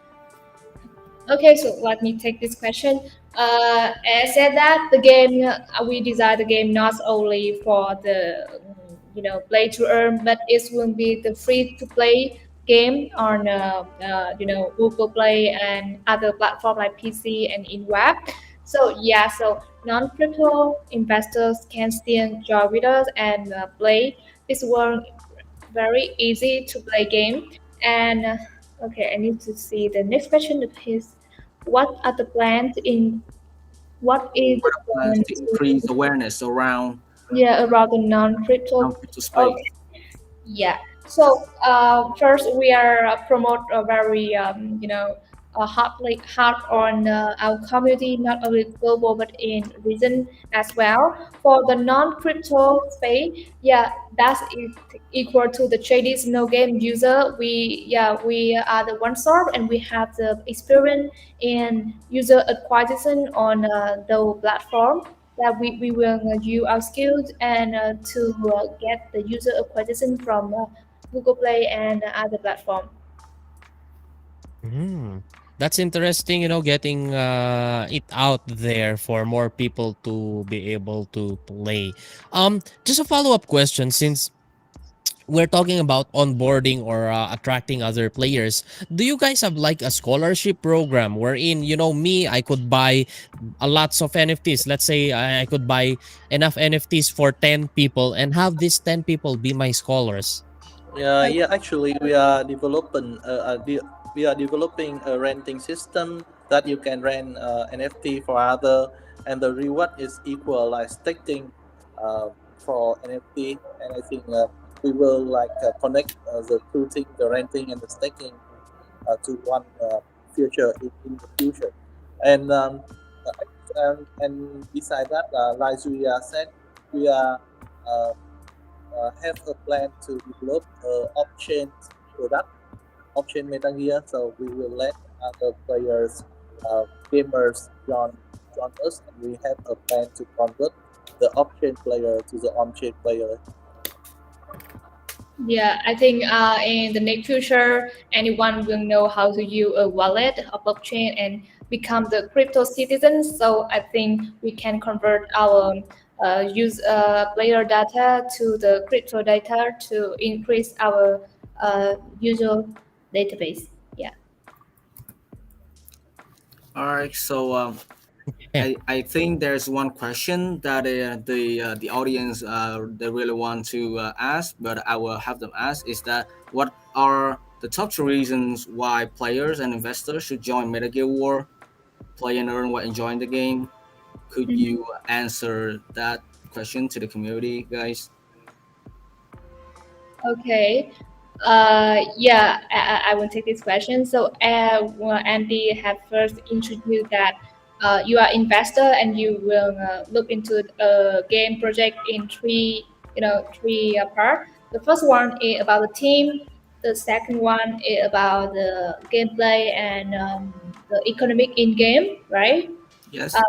Okay, so let me take this question. As said that the game, we design the game not only for the play to earn, but it will be the free to play game on Google Play and other platform like PC and in web. So yeah, so non-crypto investors can still join with us and play. This will very easy to play game. And okay, I need to see the next question of his. What are the plans in what is what the are plans plan to increase to awareness around yeah about the non-crypto? non-crypto space? Okay, yeah. So first, we are promote a very hard on our community, not only global but in region as well. For the non-crypto space, yeah, that's equal to the traditional game user. We are the one stop and we have the experience in user acquisition on the platform that we will use our skills and to get the user acquisition from Google Play and other platform. Hmm. That's interesting, getting it out there for more people to be able to play. Just a follow-up question, since we're talking about onboarding or attracting other players. Do you guys have like a scholarship program wherein, me, I could buy a lots of NFTs? Let's say I could buy enough NFTs for 10 people and have these 10 people be my scholars. Yeah, yeah. Actually, we are developing a renting system that you can rent NFT for other, and the reward is equal like staking for NFT. And I think we will like connect the two things, the renting and the staking, to one future in the future. And and beside that, like we said, we are. Uh, have a plan to develop off-chain product, off-chain MetaGear. So we will let other players, gamers join us, and we have a plan to convert the off-chain player to the on-chain player. Yeah, I think in the near future, anyone will know how to use a wallet, a blockchain, and become the crypto citizens. So I think we can convert our use player data to the crypto data to increase our user database. Yeah. All right, so Yeah. I think there's one question that the audience they really want to ask, but I will have them ask is that what are the top two reasons why players and investors should join MetaGear War, play and earn while enjoying the game? Could Mhm. you answer that question to the community, guys? Okay. Yeah, I will take this question. So, well, Andy had first introduced that you are investor and you will look into a game project in three part. The first one is about the team. The second one is about the gameplay and the economic in game, right? Yes. Uh,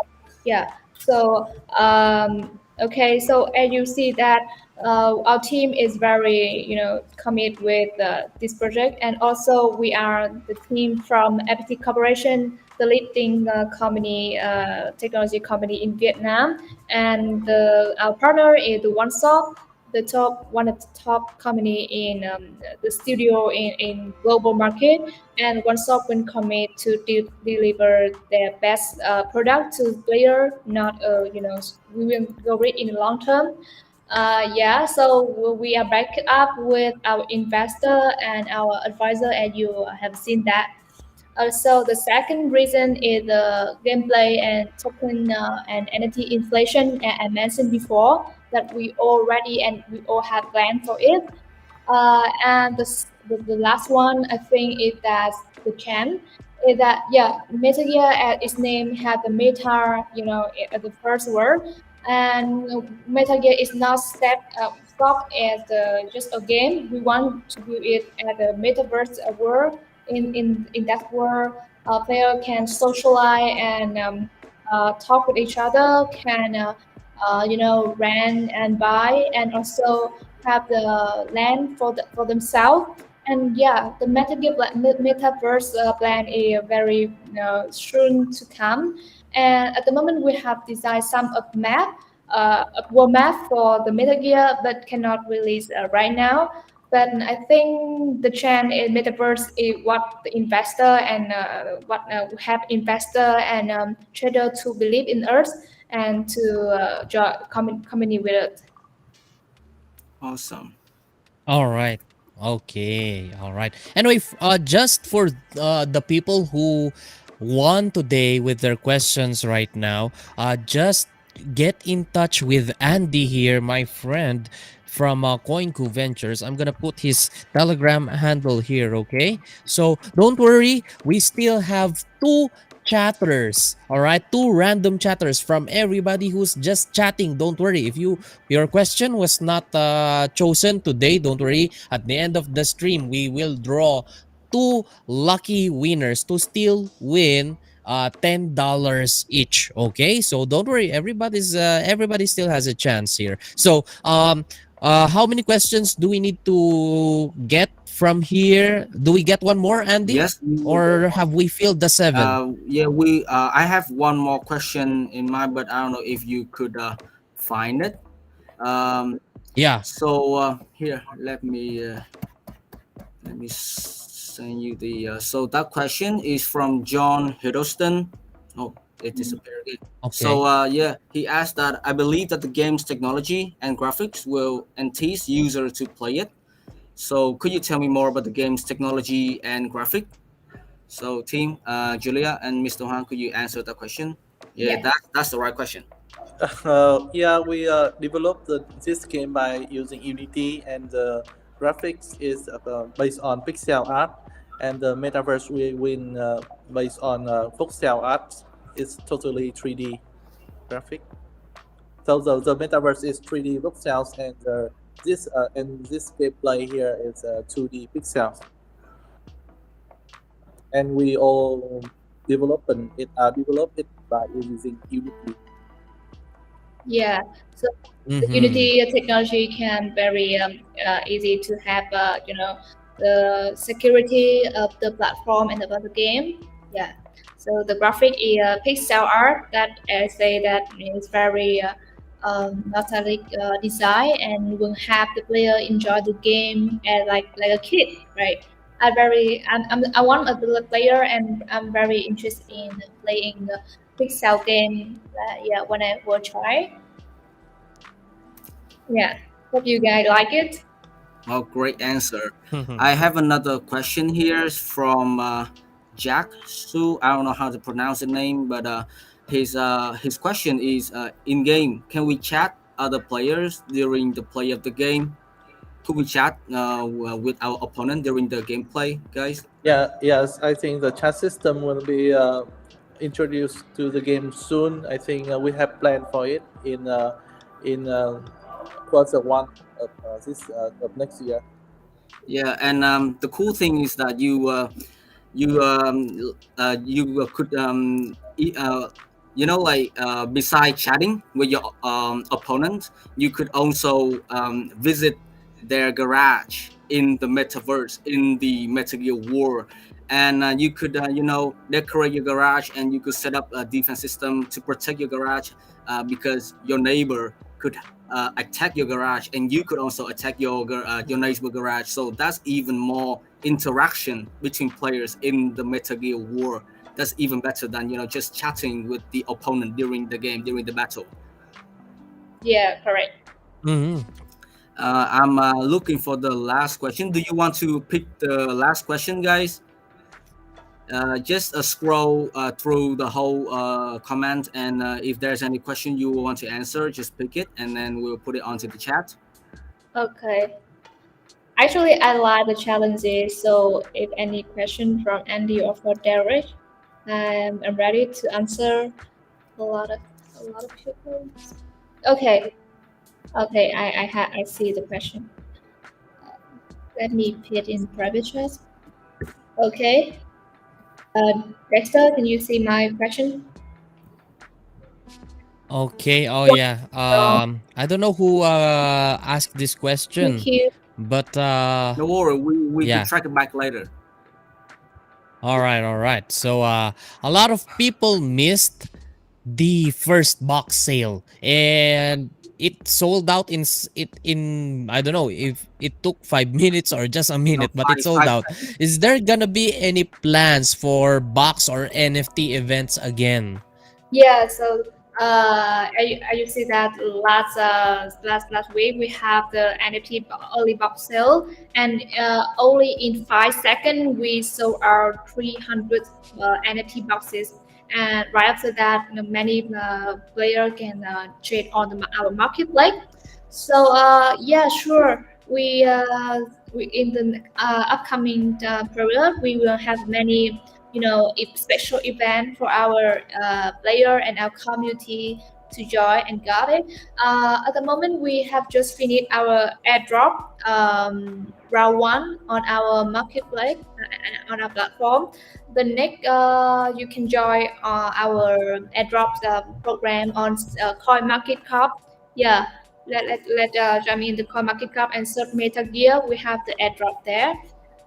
yeah. So okay. So as you see that our team is very commit with this project, and also we are the team from FPT Corporation, the leading company technology company in Vietnam, and our partner is the One Shop, the top one of the top company in the studio in global market, and one shop will commit to deliver their best product to player. Not we will go rich in the long term. Yeah, so we are backed up with our investor and our advisor, and you have seen that. Also, the second reason is the gameplay and token and NFT inflation I mentioned before that we already and we all have planned for it. And the last one I think is that the chain is that yeah, MetaGear at its name had the meta, at the first word, and MetaGear is not stop as just a game. We want to build it as a metaverse world. In that world, a player can socialize and talk with each other, can rent and buy, and also have the land for themselves. And yeah, the metaverse plan is very soon to come. And at the moment, we have designed some of map, a world map for the MetaGear, but cannot release right now. But I think the trend in metaverse is what the investor and what have investor and trader to believe in us and to join company with it. Awesome. All right. Okay. All right. Anyway, just for the people who won today with their questions right now, just get in touch with Andy here, my friend from CoinCu Ventures. I'm gonna put his Telegram handle here. Okay. So don't worry, we still have two chatters. All right, two random chatters from everybody who's just chatting. Don't worry if your question was not chosen today. Don't worry. At the end of the stream, we will draw two lucky winners to still win $10 each. Okay, so don't worry. Everybody still has a chance here. So how many questions do we need to get from here? Do we get one more, Andy, Yes, we will get or one. have we filled the seven? Yeah, we. I have one more question in mind, but I don't know if you could find it. Um, Yeah. so here, let me send you the. So that question is from John Hiddleston. Oh, it disappeared again. So Okay. yeah, he asked that I believe that the game's technology and graphics will entice user to play it. So could you tell me more about the game's technology and graphic? So team, Julia and Mr. Han, could you answer that question? Yeah, Yes. that's the right question. Yeah, we developed this game by using Unity, and the graphics is based on pixel art, and the metaverse we win based on voxel art. It's totally 3D graphic. So the metaverse is 3D voxels, and this gameplay here is 2D pixels, and we all develop it by using Unity. Yeah. So the Mm-hmm. Unity technology can very easy to have, the security of the platform and about the game. Yeah. So the graphic is pixel art that I say that is very nostalgic design and will have the player enjoy the game and like a kid, right? I want a little player and I'm very interested in playing the pixel game. Yeah, when I will try. Yeah. Hope you guys like it. Oh, great answer. I have another question here from Jack Su. I don't know how to pronounce the name, but his question is in game. Can we chat other players during the play of the game? Could we chat with our opponent during the gameplay, guys? Yeah, yes, I think the chat system will be introduced to the game soon. I think we have planned for it in quarter 1 of this of next year. Yeah, and the cool thing is that you could like beside chatting with your opponent, you could also visit their garage in the metaverse in the MetaGear war, and you could decorate your garage, and you could set up a defense system to protect your garage because your neighbor could attack your garage, and you could also attack your neighbor garage. So that's even more interaction between players in the MetaGear war. That's even better than just chatting with the opponent during the game, during the battle. Yeah, correct. Mm-hmm. I'm looking for the last question. Do you want to pick the last question, guys? Just scroll through the whole comment, and if there's any question you want to answer, just pick it, and then we'll put it onto the chat. Okay. Actually, I like the challenges. So, if any question from Andy or for Derek, I'm ready to answer a lot of people. Okay. Okay. I see the question. Let me put it in private chat. Okay. Dexter, can you see my question? Okay. Oh yeah. I don't know who asked this Thank question, you. but No worry, we could yeah. track it back later. All right. All right. So a lot of people missed the first box sale, and it sold out in I don't know if it took 5 minutes or just a No, minute, but it five sold five out. Is there gonna be any plans for box or NFT events again? Yeah, so you see that last week we have the NFT early box sale, and only in 5 seconds we sold our 300 NFT boxes. And right after that, many player can trade on our marketplace. So yeah, sure. We in the upcoming period we will have many special event for our player and our community to join and got it. At the moment, we have just finished our airdrop round one on our marketplace on our platform. The next, you can join our airdrop program on Coin Market Corp. Yeah, let join me in the Coin Market Corp and search MetaGear. We have the airdrop there.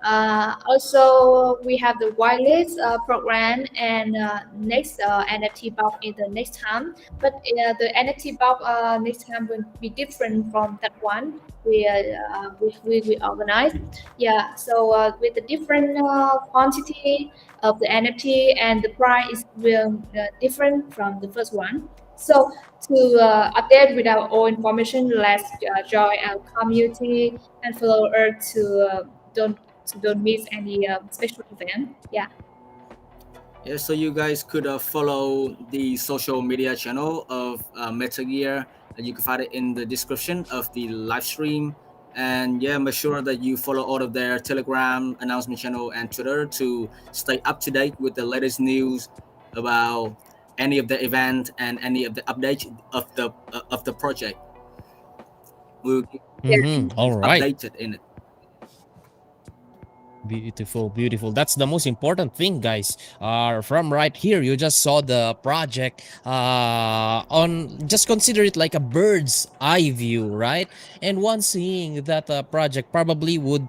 Also, we have the whitelist program, and next NFT box in the next time. But the NFT box next time will be different from that one we organize. Yeah, so with the different quantity of the NFT, and the price will different from the first one. So to update with our own information, let's join our community and follow us don't don't miss any special event. Yeah. Yeah, so you guys could follow the social media channel of MetaGear. You can find it in the description of the live stream. And yeah, make sure that you follow all of their Telegram announcement channel and Twitter to stay up to date with the latest news about any of the event and any of the updates of the project. We'll keep Mm-hmm. All right. updated in it. Beautiful, beautiful. That's the most important thing, guys. From right here, you just saw the project. On just consider it like a bird's eye view, right? And once seeing that project, probably would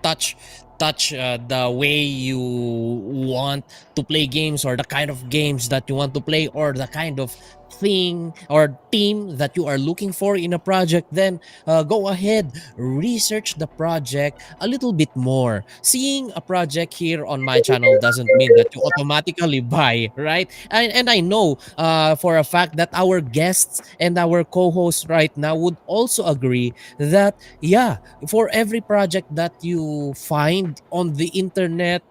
touch the way you want to play games, or the kind of games that you want to play, or the kind of thing or team that you are looking for in a project. Then go ahead, research the project a little bit more. Seeing a project here on my channel doesn't mean that you automatically buy, right? And I know for a fact that our guests and our co-hosts right now would also agree that, yeah, for every project that you find on the internet,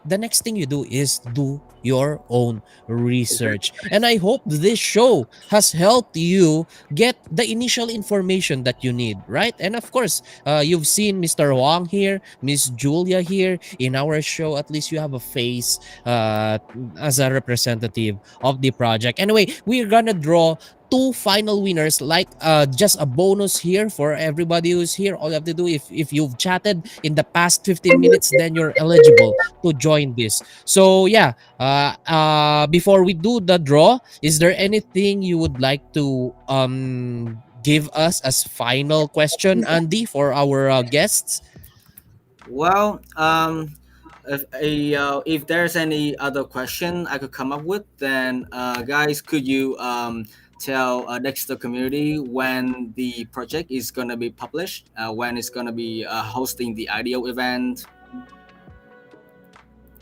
the next thing you do is do your own research. And I hope this show has helped you get the initial information that you need, right? And of course, you've seen Mr. Huang here, Miss Julia here in our show. At least you have a face as a representative of the project. Anyway, we're gonna draw two final winners, like just a bonus here for everybody who's here. All you have to do, if you've chatted in the past 15 minutes, then you're eligible to join this. So yeah, before we do the draw, is there anything you would like to give us as final question, Andy, for our guests? Well, if there's any other question I could come up with, then guys, could you tell Dexter community when the project is gonna be published, when it's gonna be hosting the IDO event,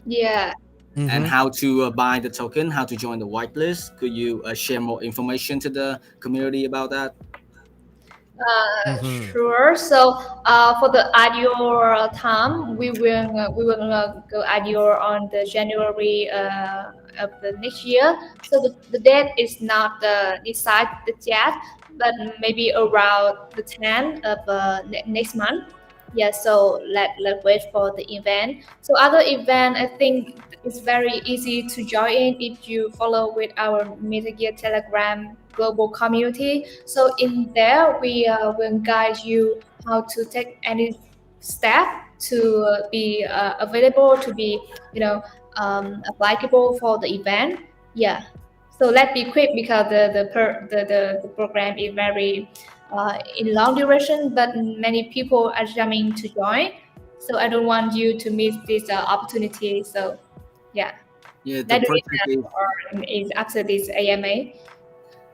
Yeah. and Mm-hmm. how to buy the token, how to join the whitelist? Could you share more information to the community about that? Mm-hmm. Sure. So, for the audio time, we will go audio on the January of the next year. So the date is not decided yet, but maybe around the 10th of next month. Yeah. So let wait for the event. So other event, I think it's very easy to join in if you follow with our MetaGear Telegram global community. So in there, we will guide you how to take any step to be available, to be applicable for the event. Yeah. So let's be quick because the program is very in long duration, but many people are coming to join. So I don't want you to miss this opportunity. So yeah, Yeah, that reason or is after this AMA.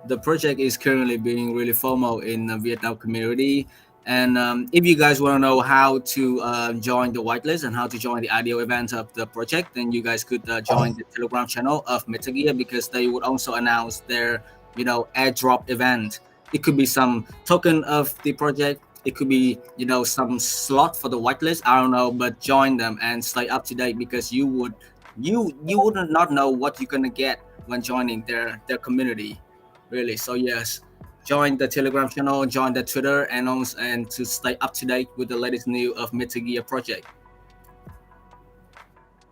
the project is currently being really formal in the Vietnam community. And if you guys want to know how to join the whitelist and how to join the ideal event of the project, then you guys could join the Telegram channel of MetaGear, because they would also announce their, airdrop event. It could be some token of the project. It could be, some slot for the whitelist. I don't know, but join them and stay up to date, because you would not know what you're gonna get when joining their community, really. So yes, join the Telegram channel, join the Twitter, and to stay up to date with the latest news of MetaGear project.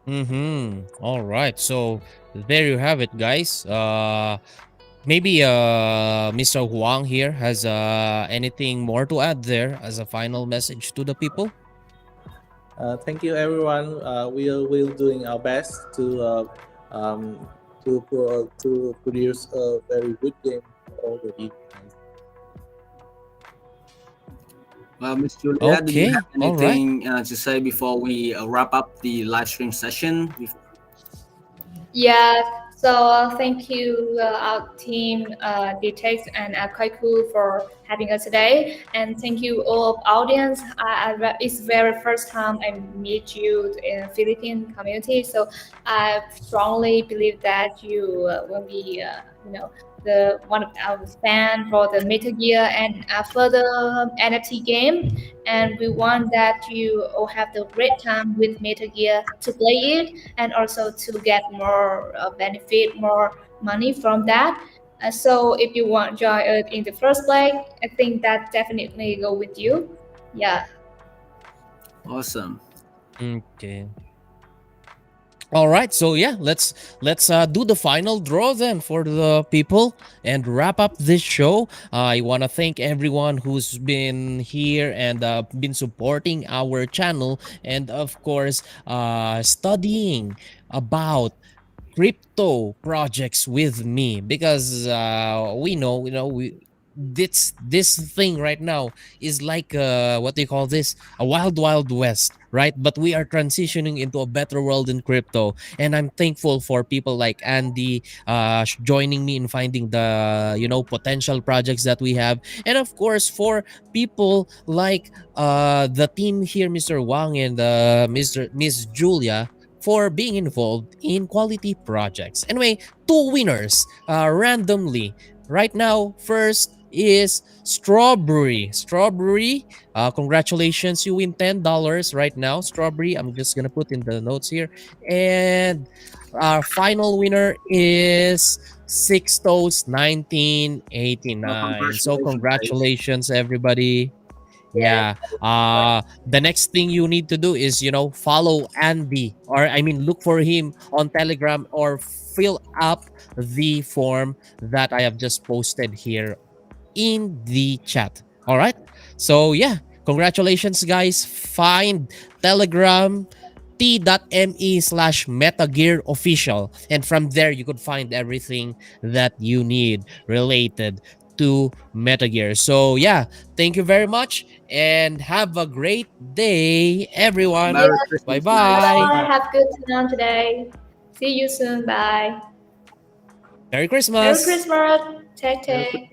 Mm-hmm. All right. So there you have it, guys. Maybe Mr. Huang here has anything more to add there as a final message to the people. Thank you, everyone. We'll doing our best um, to produce a very good game for all of you guys. Well, Miss Julia, do you Okay, have all right. anything to say before we wrap up the live stream session? Yeah, so thank you, our team, Dtex and Koiku for having us today, and thank you all of audience. It's very first time I meet you in Philippine community, so I strongly believe that you will be, the one of our fan for the MetaGear and further NFT game, and we want that you all have the great time with MetaGear to play it and also to get more benefit, more money from that. So if you want to join it in the first place, I think that definitely go with you. Yeah. Awesome. Okay. All right, so yeah, let's do the final draw then for the people and wrap up this show. I want to thank everyone who's been here and been supporting our channel, and of course, studying about crypto projects with me, because we know, this thing right now is like what do you call this, a wild west, right? But we are transitioning into a better world in crypto, and I'm thankful for people like Andy joining me in finding the potential projects that we have, and of course for people like the team here, Mr. Wang and Miss Julia, for being involved in quality projects. Anyway, two winners randomly. Right now, first is Strawberry. Strawberry, congratulations, you win $10 right now. Strawberry, I'm just gonna put in the notes here. And our final winner is Six Toes Well, 1989. So congratulations, guys. congratulations, everybody. Yes. Yeah. The next thing you need to do is, follow Andy, or I mean look for him on Telegram, or fill up the form that I have just posted here in the chat. All right? So, yeah, congratulations guys. Find Telegram t.me/metagear official, and from there you could find everything that you need related to MetaGear. So yeah, thank you very much and have a great day, everyone. Merry Yeah. Bye Christmas, guys. bye. Bye. Have a good time today. See you soon. Bye. Merry Merry Christmas. Christmas. Take Merry care.